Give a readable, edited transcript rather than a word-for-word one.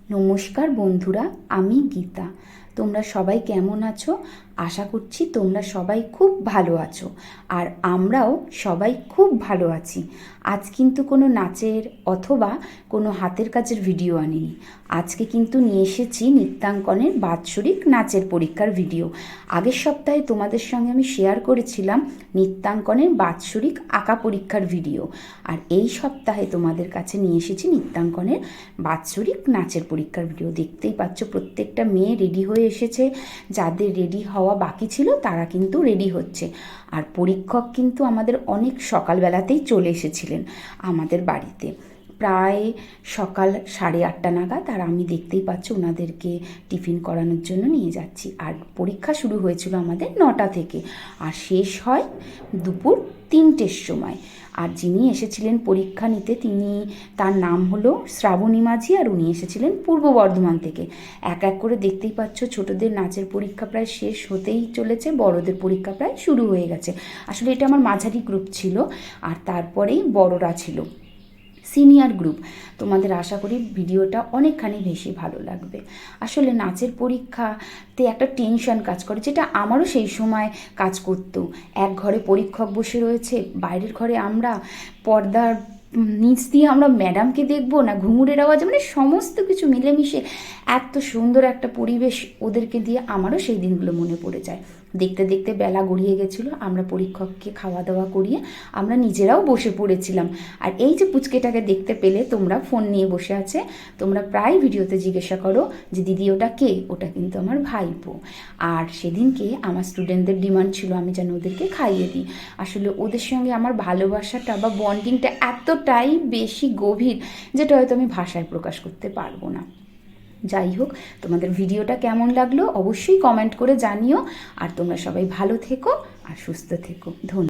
নমস্কার বন্ধুরা, আমি গীতা। তোমরা সবাই কেমন আছো? আশা করছি তোমরা সবাই খুব ভালো আছো, আর আমরাও সবাই খুব ভালো আছি। আজ কিন্তু কোনো নাচের অথবা কোনো হাতের কাজের ভিডিও আনিনি। আজকে কিন্তু নিয়ে এসেছি নৃত্যাঙ্কনের বাৎসরিক নাচের পরীক্ষার ভিডিও। আগের সপ্তাহে তোমাদের সঙ্গে আমি শেয়ার করেছিলাম নৃত্যাঙ্কনের বাৎসরিক আঁকা পরীক্ষার ভিডিও, আর এই সপ্তাহে তোমাদের কাছে নিয়ে এসেছি নৃত্যাঙ্কনের বাৎসরিক নাচের পরীক্ষার ভিডিও। দেখতেই পাচ্ছ প্রত্যেকটা মেয়ে রেডি হয়ে এসেছে। যাদের রেডি হওয়া বাকি ছিল তারা কিন্তু রেডি হচ্ছে। আর পরীক্ষক কিন্তু আমাদের অনেক সকালবেলাতেই চলে এসেছিলেন আমাদের বাড়িতে, প্রায় সকাল 8:30 নাগাদ। আর আমি দেখতেই পাচ্ছি ওনাদেরকে টিফিন করানোর জন্য নিয়ে যাচ্ছি। আর পরীক্ষা শুরু হয়েছিল আমাদের 9টা থেকে, আর শেষ হয় দুপুর 3টের সময়। আর যিনি এসেছিলেন পরীক্ষা নিতে তার নাম হলো শ্রাবণী মাঝি, আর উনি এসেছিলেন পূর্ব বর্ধমান থেকে। এক এক করে দেখতেই পাচ্ছ ছোটদের নাচের পরীক্ষা প্রায় শেষ হতেই চলেছে, বড়দের পরীক্ষা প্রায় শুরু হয়ে গেছে। আসলে এটা আমার মাঝারি গ্রুপ ছিল, আর তারপরেই বড়রা ছিল, সিনিয়র গ্রুপ। তোমাদের আশা করি ভিডিওটা অনেকখানি বেশি ভালো লাগবে। আসলে নাচের পরীক্ষাতে একটা টেনশন কাজ করে, যেটা আমারও সেই সময় কাজ করতো। এক ঘরে পরীক্ষক বসে রয়েছে, বাইরের ঘরে আমরা পর্দার নিচ দিয়ে আমরা ম্যাডামকে দেখবো না ঘুঙুরের আওয়াজ, মানে সমস্ত কিছু মিলেমিশে এত সুন্দর একটা পরিবেশ ওদেরকে দিয়ে আমারও সেই দিনগুলো মনে পড়ে যায়। দেখতে দেখতে বেলা গড়িয়ে গেছিলো, আমরা পরীক্ষককে খাওয়া দাওয়া করিয়ে আমরা নিজেরাও বসে পড়েছিলাম। আর এই যে পুচকেটাকে দেখতে পেলে তোমরা, ফোন নিয়ে বসে আছে, তোমরা প্রায় ভিডিওতে জিজ্ঞাসা করো যে দিদি ওটা কে? ওটা কিন্তু আমার ভাইপো। আর সেদিনকে আমার স্টুডেন্টদের ডিমান্ড ছিল আমি যেন ওদেরকে খাইয়ে দিই। আসলে ওদের সঙ্গে আমার ভালোবাসাটা বা বন্ডিংটা এতটাই বেশি গভীর, যেটা হয়তো আমি ভাষায় প্রকাশ করতে পারবো না। যাই হোক, তোমাদের ভিডিওটা কেমন লাগলো অবশ্যই কমেন্ট করে জানিও। আর তোমরা সবাই ভালো থেকো আর সুস্থ থেকো। ধন্যবাদ।